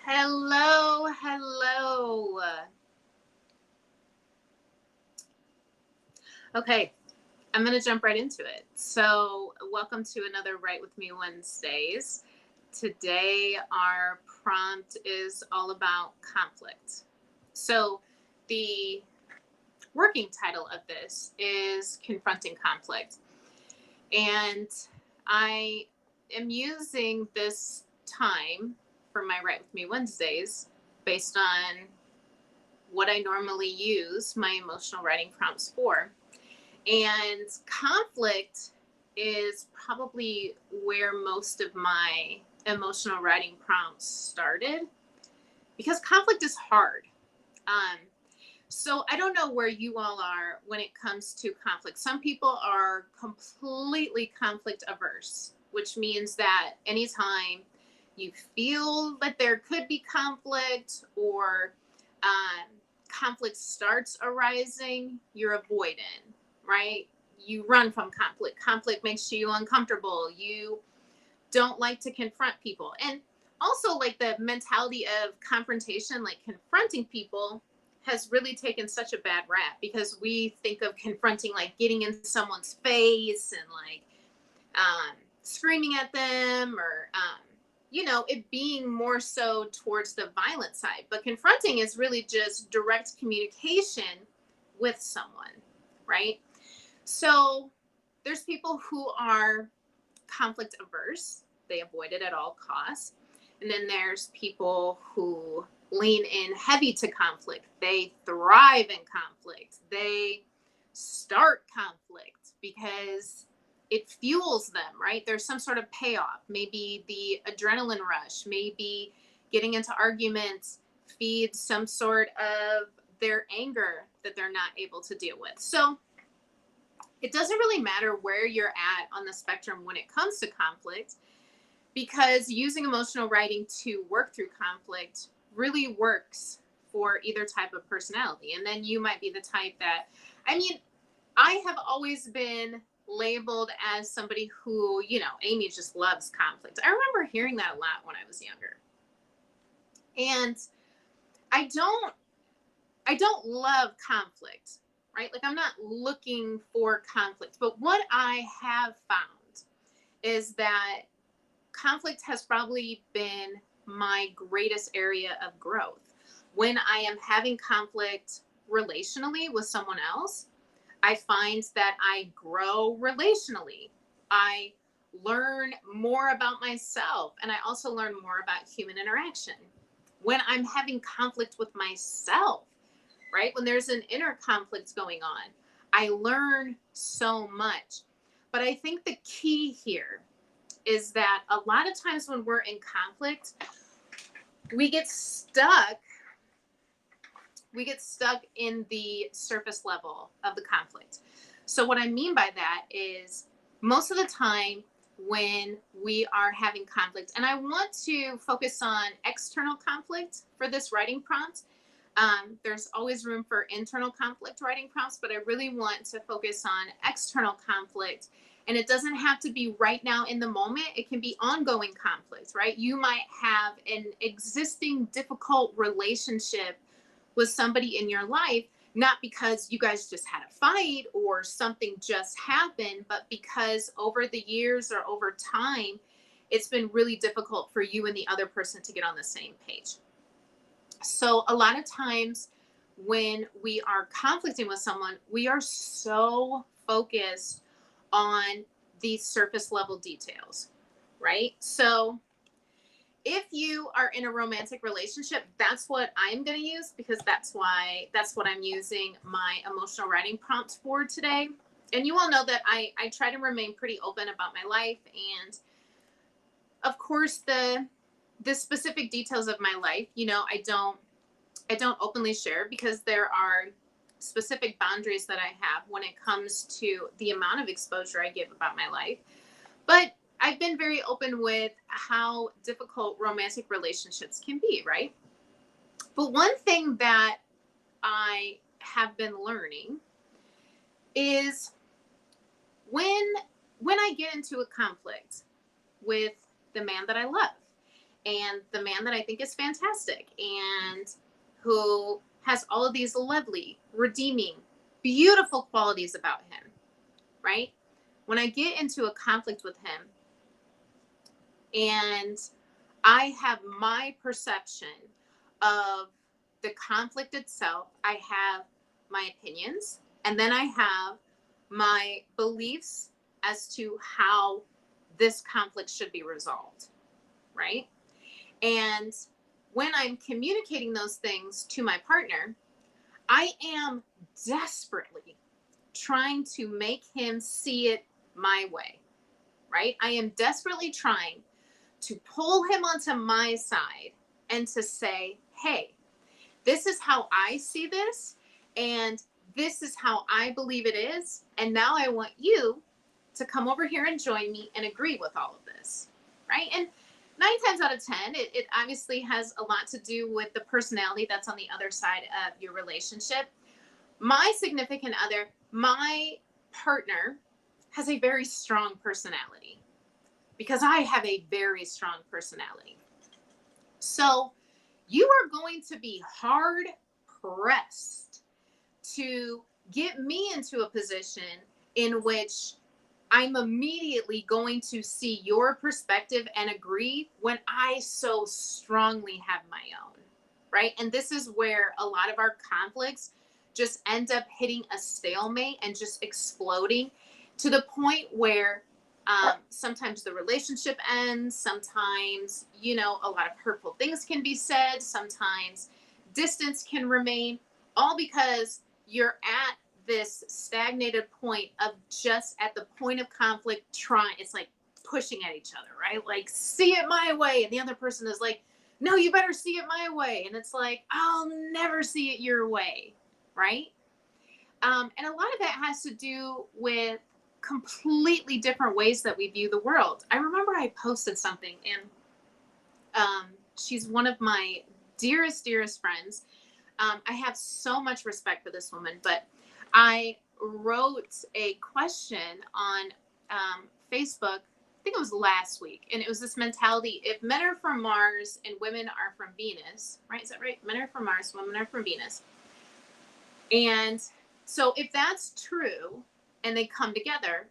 Hello, hello. Okay, I'm going to jump right into it. So, welcome to another Write With Me Wednesdays. Today, our prompt is all about conflict. So, the working title of this is Confronting Conflict. And I am using this time for my Write With Me Wednesdays based on what I normally use my emotional writing prompts for. And conflict is probably where most of my emotional writing prompts started because conflict is hard. Um, so I don't know where you all are when it comes to conflict. Some people are completely conflict averse, which means that anytime you feel that there could be conflict or um, conflict starts arising, you're avoidant, right? You run from conflict. Conflict makes you uncomfortable. You don't like to confront people. And also, like the mentality of confrontation, like confronting people, has really taken such a bad rap because we think of confronting like getting in someone's face and like screaming at them or it being more so towards the violent side. But confronting is really just direct communication with someone, right? So there's people who are conflict averse, they avoid it at all costs. And then there's people who lean in heavy to conflict. They thrive in conflict. They start conflict because it fuels them, right? There's some sort of payoff. Maybe the adrenaline rush, maybe getting into arguments feeds some sort of their anger that they're not able to deal with. So it doesn't really matter where you're at on the spectrum when it comes to conflict, because using emotional writing to work through conflict really works for either type of personality. And then you might be the type that, I have always been labeled as somebody who, Amy just loves conflict. I remember hearing that a lot when I was younger. And I don't love conflict, right? Like I'm not looking for conflict. But what I have found is that conflict has probably been my greatest area of growth. When I am having conflict relationally with someone else, I find that I grow relationally. I learn more about myself and I also learn more about human interaction. When I'm having conflict with myself, right? When there's an inner conflict going on, I learn so much. But I think the key here is that a lot of times when we're in conflict, we get stuck. We get stuck in the surface level of the conflict. So what I mean by that is most of the time when we are having conflict, and I want to focus on external conflict for this writing prompt. There's always room for internal conflict writing prompts, but I really want to focus on external conflict. And it doesn't have to be right now in the moment. It can be ongoing conflict, right? You might have an existing difficult relationship with somebody in your life, not because you guys just had a fight or something just happened, but because over the years or over time, it's been really difficult for you and the other person to get on the same page. So a lot of times when we are conflicting with someone, we are so focused on these surface level details, right? So if you are in a romantic relationship, that's what I'm going to use because that's what I'm using my emotional writing prompts for today. And you all know that I try to remain pretty open about my life. And of course, the specific details of my life, I don't openly share because there are specific boundaries that I have when it comes to the amount of exposure I give about my life. But I've been very open with how difficult romantic relationships can be, right? But one thing that I have been learning is when I get into a conflict with the man that I love, and the man that I think is fantastic and who has all of these lovely, redeeming, beautiful qualities about him, right? When I get into a conflict with him and I have my perception of the conflict itself, I have my opinions, and then I have my beliefs as to how this conflict should be resolved, right? And when I'm communicating those things to my partner, I am desperately trying to make him see it my way, right? I am desperately trying to pull him onto my side and to say, hey, this is how I see this, and this is how I believe it is. And now I want you to come over here and join me and agree with all of this, right? And 9 times out of 10, it obviously has a lot to do with the personality that's on the other side of your relationship. My significant other, my partner, has a very strong personality because I have a very strong personality. So you are going to be hard pressed to get me into a position in which I'm immediately going to see your perspective and agree when I so strongly have my own, right? And this is where a lot of our conflicts just end up hitting a stalemate and just exploding to the point where sometimes the relationship ends, sometimes, a lot of hurtful things can be said, sometimes distance can remain, all because you're at this stagnated point of just at the point of conflict it's like pushing at each other, right? Like, see it my way. And the other person is like, no, you better see it my way. And it's like, I'll never see it your way, right? And a lot of that has to do with completely different ways that we view the world. I remember I posted something, and she's one of my dearest friends. I have so much respect for this woman, but I wrote a question on Facebook, I think it was last week, and it was this mentality: if men are from Mars and women are from Venus, right? Is that right? Men are from Mars, women are from Venus. And so if that's true and they come together,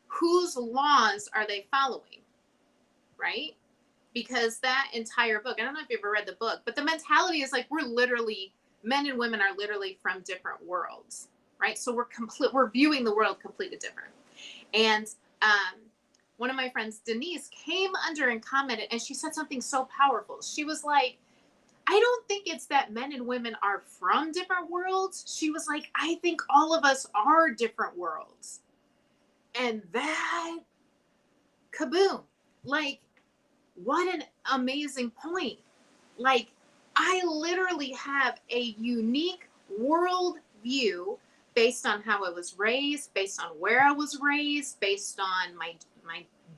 whose laws are they following, right? Because that entire book, I don't know if you've ever read the book, but the mentality is like men and women are literally from different worlds, right? So we're viewing the world completely different. And one of my friends, Denise, came under and commented, and she said something so powerful. She was like, I don't think it's that men and women are from different worlds. She was like, I think all of us are different worlds. And that, kaboom, like, what an amazing point. Like, I literally have a unique world view based on how I was raised, based on where I was raised, based on my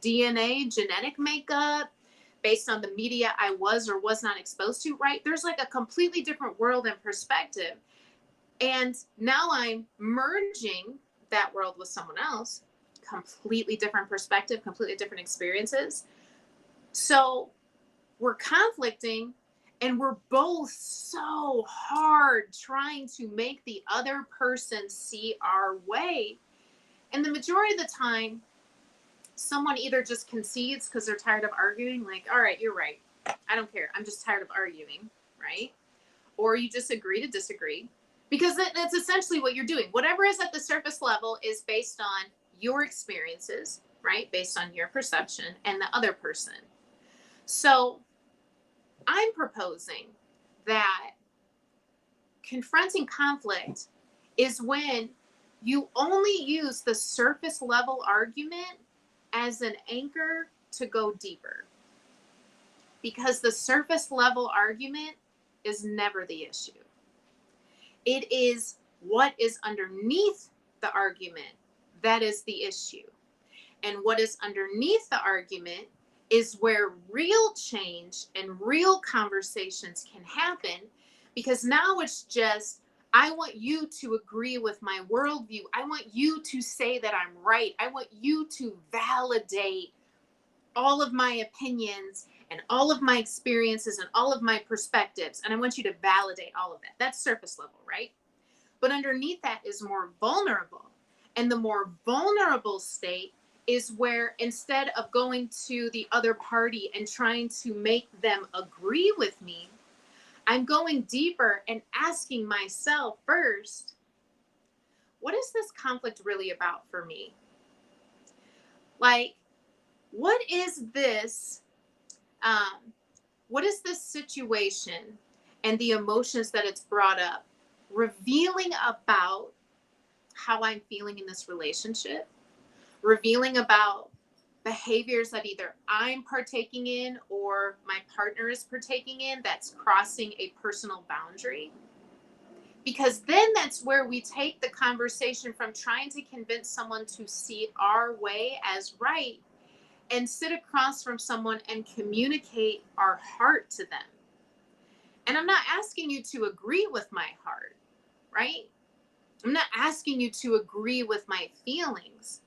DNA, genetic makeup, based on the media I was or was not exposed to, right? There's like a completely different world and perspective. And now I'm merging that world with someone else, completely different perspective, completely different experiences. So we're conflicting, and we're both so hard trying to make the other person see our way. And the majority of the time, someone either just concedes because they're tired of arguing, like, all right, you're right, I don't care, I'm just tired of arguing, right? Or you just agree to disagree, because that's essentially what you're doing. Whatever is at the surface level is based on your experiences, right? Based on your perception and the other person. So I'm proposing that confronting conflict is when you only use the surface level argument as an anchor to go deeper. Because the surface level argument is never the issue. It is what is underneath the argument that is the issue. And what is underneath the argument is where real change and real conversations can happen, because now it's just, I want you to agree with my worldview. I want you to say that I'm right. I want you to validate all of my opinions and all of my experiences and all of my perspectives. And I want you to validate all of that. That's surface level, right? But underneath that is more vulnerable. And the more vulnerable state is where instead of going to the other party and trying to make them agree with me, I'm going deeper and asking myself first, what is this conflict really about for me? Like, what is this? What is this situation and the emotions that it's brought up revealing about how I'm feeling in this relationship? Revealing about behaviors that either I'm partaking in or my partner is partaking in that's crossing a personal boundary? Because then that's where we take the conversation from trying to convince someone to see our way as right and sit across from someone and communicate our heart to them. And I'm not asking you to agree with my heart, right? I'm not asking you to agree with my feelings.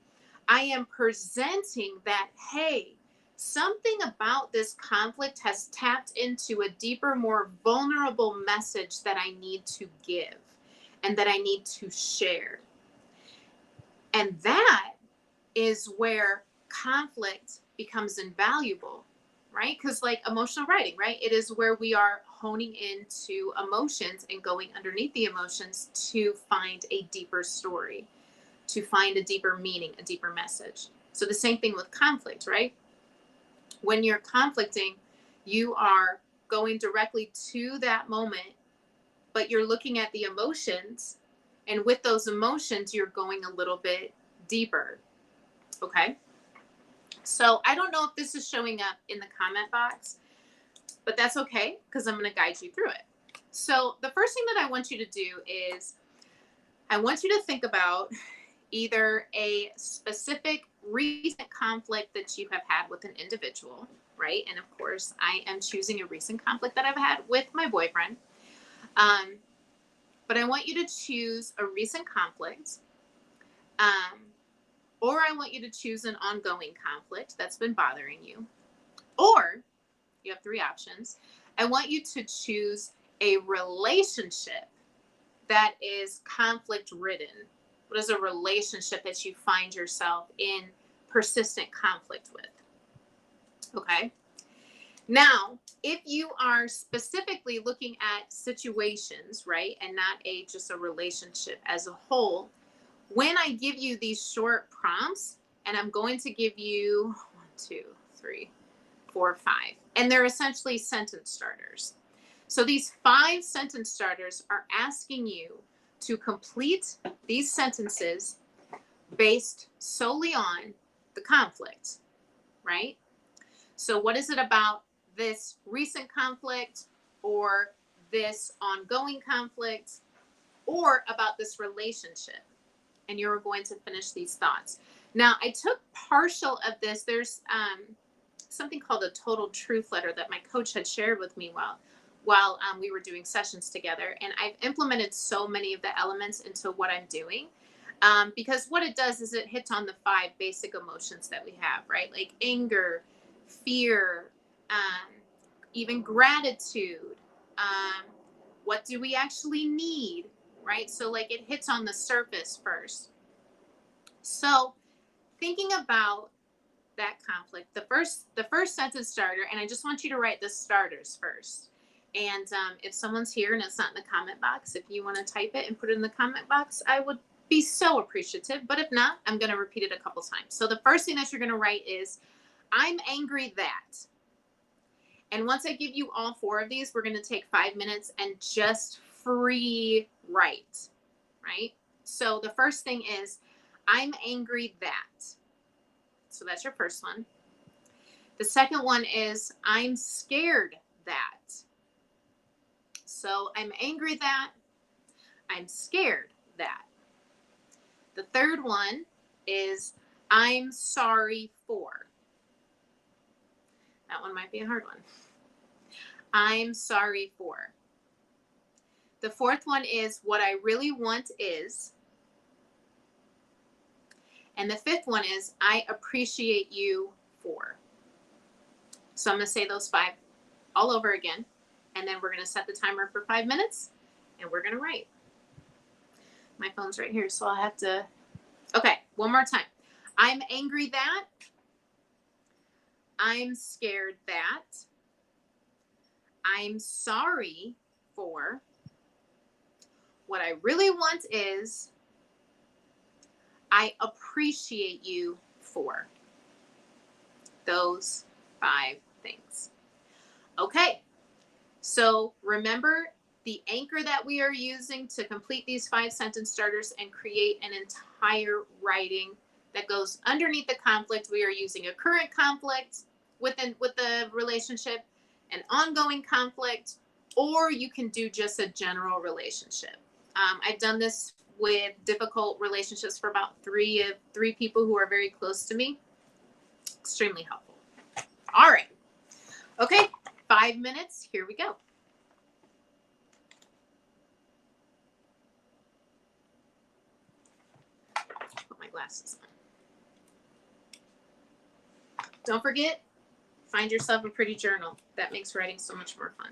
I am presenting that, hey, something about this conflict has tapped into a deeper, more vulnerable message that I need to give and that I need to share. And that is where conflict becomes invaluable, right? Because like emotional writing, right? It is where we are honing into emotions and going underneath the emotions to find a deeper story, to find a deeper meaning, a deeper message. So the same thing with conflict, right? When you're conflicting, you are going directly to that moment, but you're looking at the emotions. And with those emotions, you're going a little bit deeper. Okay. So I don't know if this is showing up in the comment box, but that's okay because I'm going to guide you through it. So the first thing that I want you to do is I want you to think about either a specific recent conflict that you have had with an individual, right? And of course, I am choosing a recent conflict that I've had with my boyfriend. But I want you to choose a recent conflict. Or I want you to choose an ongoing conflict that's been bothering you. Or you have three options. I want you to choose a relationship that is conflict ridden. What is a relationship that you find yourself in persistent conflict with? Okay. Now, if you are specifically looking at situations, right, and not just a relationship as a whole, when I give you these short prompts, and I'm going to give you 1, 2, 3, 4, 5, and they're essentially sentence starters. So these 5 sentence starters are asking you to complete these sentences based solely on the conflict, right? So what is it about this recent conflict or this ongoing conflict or about this relationship? And you're going to finish these thoughts. Now, I took partial of this. There's something called a total truth letter that my coach had shared with me while we were doing sessions together. And I've implemented so many of the elements into what I'm doing because what it does is it hits on the 5 basic emotions that we have, right? Like anger, fear, even gratitude. What do we actually need? Right? So like it hits on the surface first. So thinking about that conflict, the first sentence starter, and I just want you to write the starters first. And if someone's here and it's not in the comment box, if you want to type it and put it in the comment box, I would be so appreciative. But if not, I'm going to repeat it a couple times. So the first thing that you're going to write is, I'm angry that. And once I give you all 4 of these, we're going to take 5 minutes and just free write. Right? So the first thing is, I'm angry that. So that's your first one. The second one is, I'm scared that. So I'm angry that. I'm scared that. The third one is, I'm sorry for. That one might be a hard one. I'm sorry for. The fourth one is, what I really want is. And the fifth one is, I appreciate you for. So I'm going to say those 5 all over again. And then we're going to set the timer for 5 minutes and we're going to write. My phone's right here, so I'll have to. Okay, one more time. I'm angry that. I'm scared that. I'm sorry for. What I really want is, I appreciate you for. Those 5 things. Okay, so remember the anchor that we are using to complete these 5 sentence starters and create an entire writing that goes underneath the conflict. We are using a current conflict with the relationship, an ongoing conflict, or you can do just a general relationship. I've done this with difficult relationships for about three people who are very close to me. Extremely helpful. All right. Okay, 5 minutes. Here we go. Put my glasses on. Don't forget, find yourself a pretty journal. That makes writing so much more fun.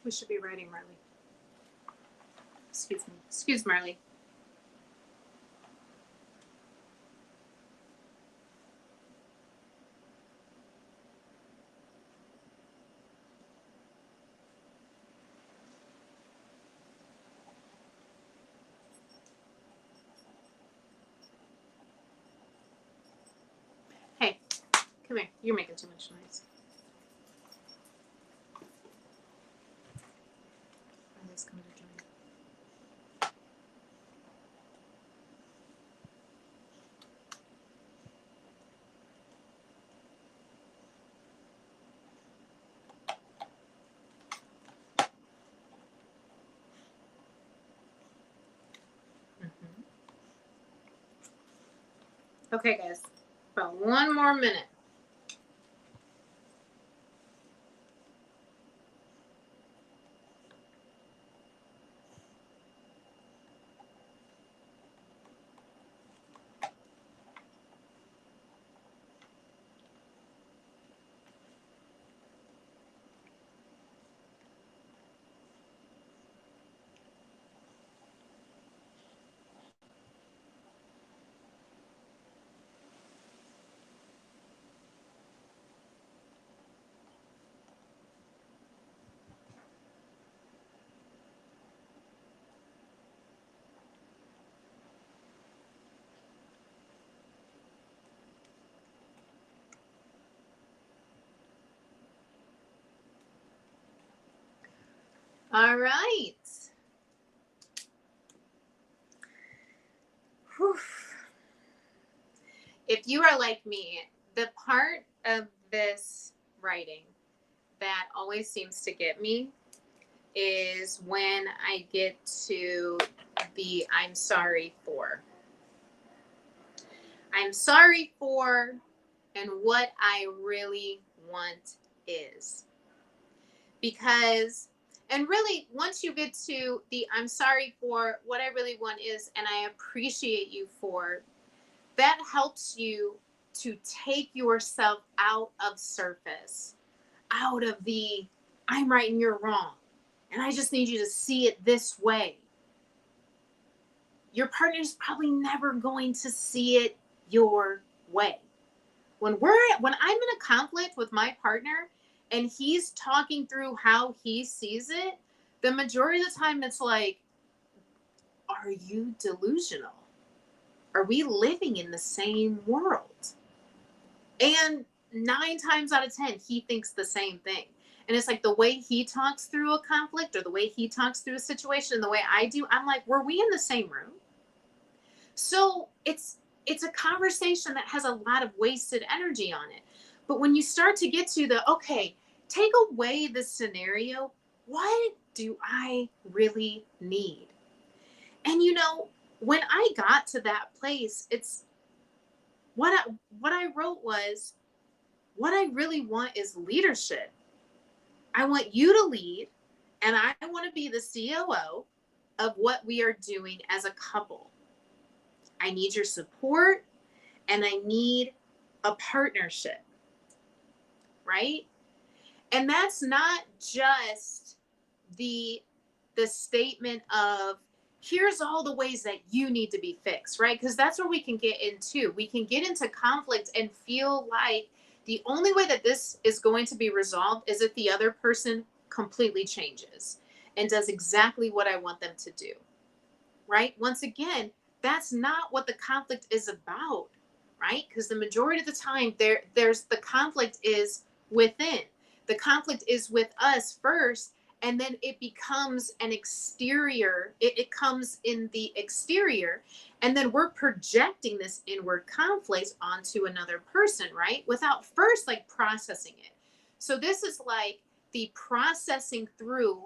We should be writing, Marley. Excuse me. Excuse Marley. Hey, You're making too much noise. Are they coming to join? Okay, guys, about one more minute. All right. Whew. If you are like me, the part of this writing that always seems to get me is when I get to the I'm sorry for. I'm sorry for, and what I really want is. Because, and really, once you get to the I'm sorry for, what I really want is, and I appreciate you for, that helps you to take yourself out of surface, out of the I'm right and you're wrong. And I just need you to see it this way. Your partner's probably never going to see it your way. When I'm in a conflict with my partner and he's talking through how he sees it, the majority of the time it's like, are you delusional? Are we living in the same world? And 9 times out of 10, he thinks the same thing. And it's like the way he talks through a conflict or the way he talks through a situation, the way I do, I'm like, were we in the same room? So it's a conversation that has a lot of wasted energy on it. But when you start to get to the, okay, take away the scenario, what do I really need? And when I got to that place, it's what I wrote was, what I really want is leadership. I want you to lead, and I want to be the COO of what we are doing as a couple. I need your support, and I need a partnership, right? And that's not just the statement of here's all the ways that you need to be fixed, right? Because that's where we can get into. We can get into conflict and feel like the only way that this is going to be resolved is if the other person completely changes and does exactly what I want them to do, right? Once again, that's not what the conflict is about, right? Because the majority of the time there's the conflict is within. The conflict is with us first, and then it becomes an exterior. It comes in the exterior, and then we're projecting this inward conflict onto another person, right? Without first like processing it. So this is like the processing through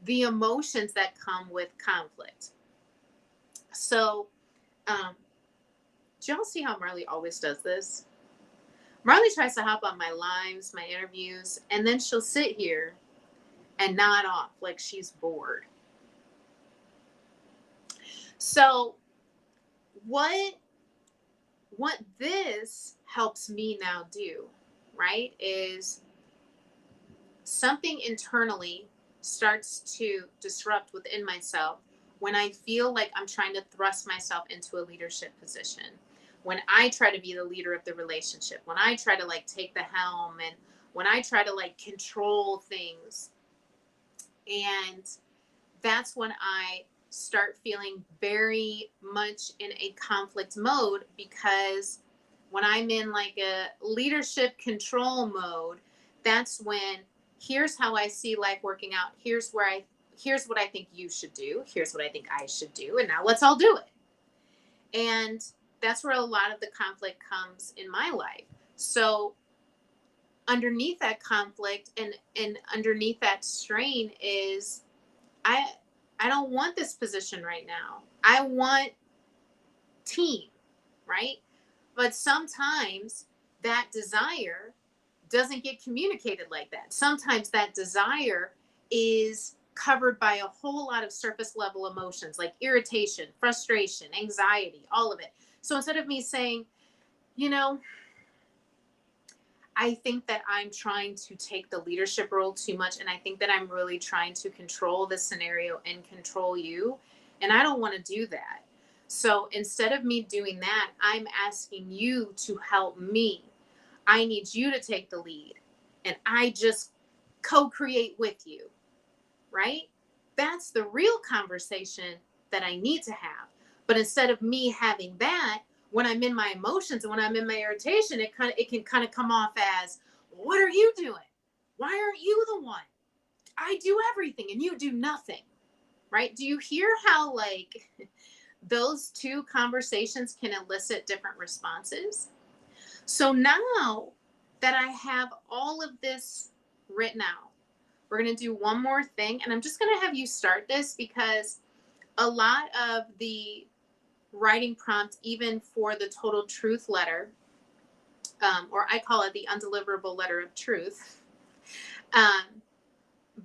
the emotions that come with conflict. So, do y'all see how Marley always does this? Marley tries to hop on my lives, my interviews, and then she'll sit here and nod off like she's bored. So, what this helps me now do, right, is something internally starts to disrupt within myself when I feel like I'm trying to thrust myself into a leadership position. When I try to be the leader of the relationship, when I try to like take the helm, and when I try to like control things. And that's when I start feeling very much in a conflict mode, because When I'm in like a leadership control mode, that's when here's how I see life working out. Here's what I think you should do. Here's what I think I should do. And now let's all do it. And that's where a lot of the conflict comes in my life. So underneath that conflict and underneath that strain is I I don't want this position right now. I want team, right? But sometimes that desire doesn't get communicated like that. Sometimes that desire is covered by a whole lot of surface level emotions like irritation, frustration, anxiety, all of it. So instead of me saying, you know, I think that I'm trying to take the leadership role too much. And I think that I'm really trying to control the scenario and control you. And I don't want to do that. So instead of me doing that, I'm asking you to help me. I need you to take the lead. And I just co create with you, right? That's the real conversation that I need to have. But instead of me having that, when I'm in my emotions and when I'm in my irritation, it can kind of come off as, what are you doing? Why aren't you the one? I do everything and you do nothing. Right? Do you hear how like those two conversations can elicit different responses? So now that I have all of this written out, we're going to do one more thing. And I'm just going to have you start this because a lot of the writing prompt, even for the total truth letter, or I call it the undeliverable letter of truth.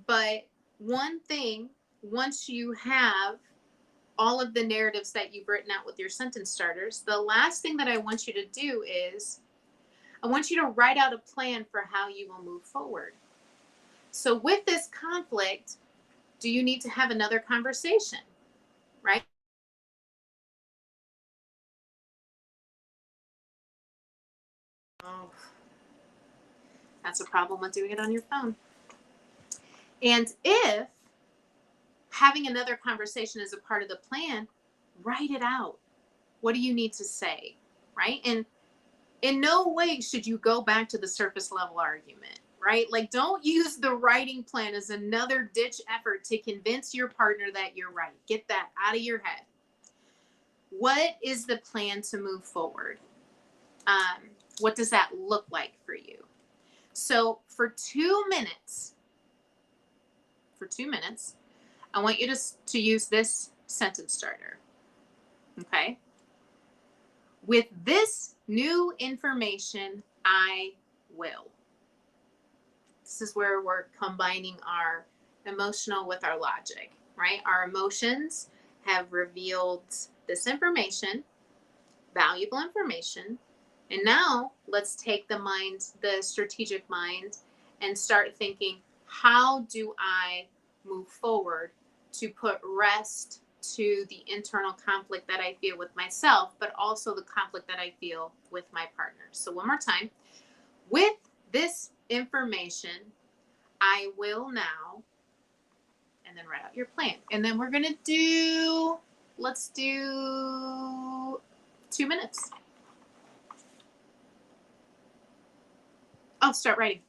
But one thing, once you have all of the narratives that you've written out with your sentence starters, the last thing that I want you to do is I want you to write out a plan for how you will move forward. So with this conflict, do you need to have another conversation, right? Oh, that's a problem with doing it on your phone. And if having another conversation is a part of the plan, write it out. What do you need to say, right? And in no way should you go back to the surface level argument, right? Like, don't use the writing plan as another ditch effort to convince your partner that you're right. Get that out of your head. What is the plan to move forward? What does that look like for you? So for 2 minutes, I want you to use this sentence starter. Okay. With this new information, I will. This is where we're combining our emotional with our logic, right? Our emotions have revealed this information, valuable information. And now let's take the strategic mind, and start thinking, how do I move forward to put rest to the internal conflict that I feel with myself, but also the conflict that I feel with my partner? So one more time, with this information, I will now, and then write out your plan. And then we're going to let's do 2 minutes. Oh, start writing.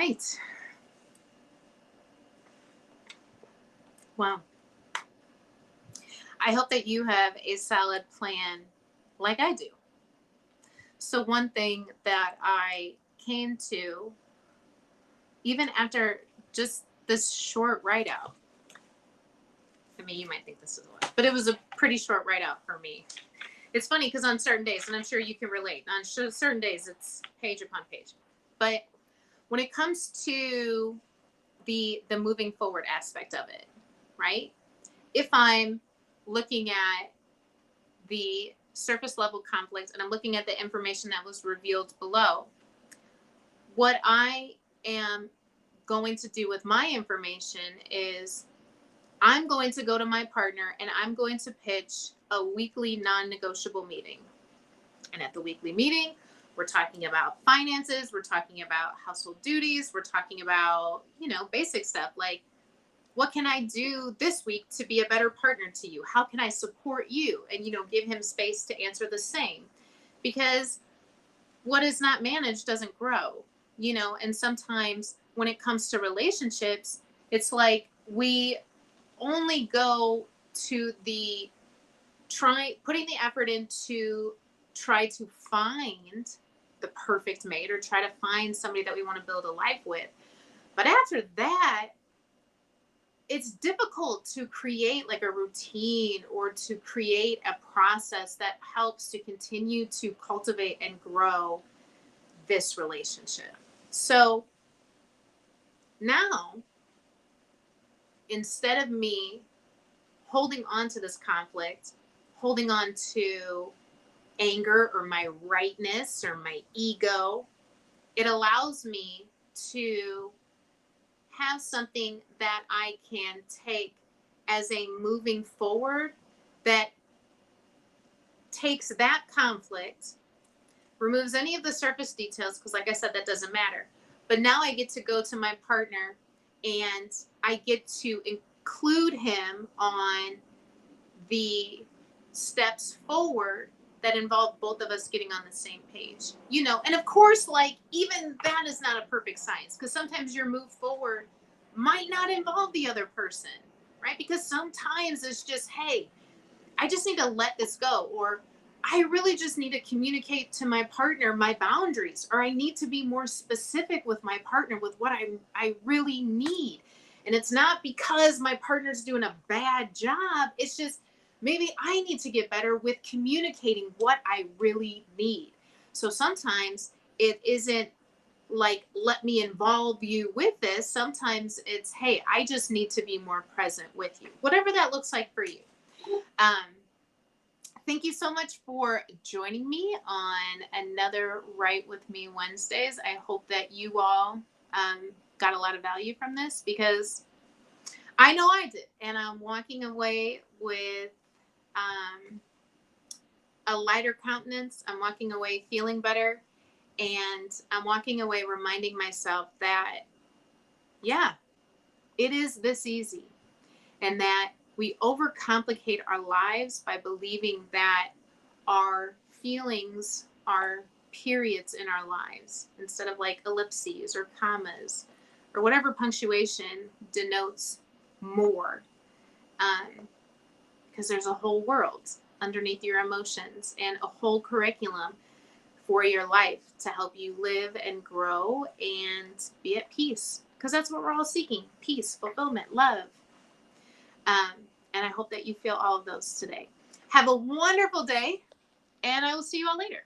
right. Well, I hope that you have a solid plan like I do. So, one thing that I came to, even after just this short write out, I mean, you might think this is a lot, but it was a pretty short write out for me. It's funny because on certain days, and I'm sure you can relate, on certain days, it's page upon page. But when it comes to the moving forward aspect of it, right? If I'm looking at the surface level conflict and I'm looking at the information that was revealed below, what I am going to do with my information is I'm going to go to my partner and I'm going to pitch a weekly non-negotiable meeting. And at the weekly meeting, we're talking about finances, we're talking about household duties, we're talking about, basic stuff like, what can I do this week to be a better partner to you? How can I support you? And, give him space to answer the same. Because what is not managed doesn't grow, and sometimes when it comes to relationships, it's like we only go to putting the effort into try to find the perfect mate or try to find somebody that we want to build a life with. But after that, it's difficult to create like a routine or to create a process that helps to continue to cultivate and grow this relationship. So now, instead of me holding on to this conflict, holding on to anger or my rightness or my ego, it allows me to have something that I can take as a moving forward that takes that conflict, removes any of the surface details, because like I said, that doesn't matter. But now I get to go to my partner and I get to include him on the steps forward that involve both of us getting on the same page. And of course, like, even that is not a perfect science, because sometimes your move forward might not involve the other person, right? Because sometimes it's just, hey, I just need to let this go, or I really just need to communicate to my partner my boundaries, or I need to be more specific with my partner with what I really need. And it's not because my partner's doing a bad job. It's just maybe I need to get better with communicating what I really need. So sometimes it isn't like, let me involve you with this. Sometimes it's, hey, I just need to be more present with you, whatever that looks like for you. Thank you so much for joining me on another Write With Me Wednesdays. I hope that you all got a lot of value from this, because I know I did. And I'm walking away with a lighter countenance. I'm walking away feeling better. And I'm walking away reminding myself that, yeah, it is this easy. And that we overcomplicate our lives by believing that our feelings are periods in our lives instead of like ellipses or commas or whatever punctuation denotes more. Because there's a whole world underneath your emotions and a whole curriculum for your life to help you live and grow and be at peace. Because that's what we're all seeking: peace, fulfillment, love. And I hope that you feel all of those today. Have a wonderful day, and I will see you all later.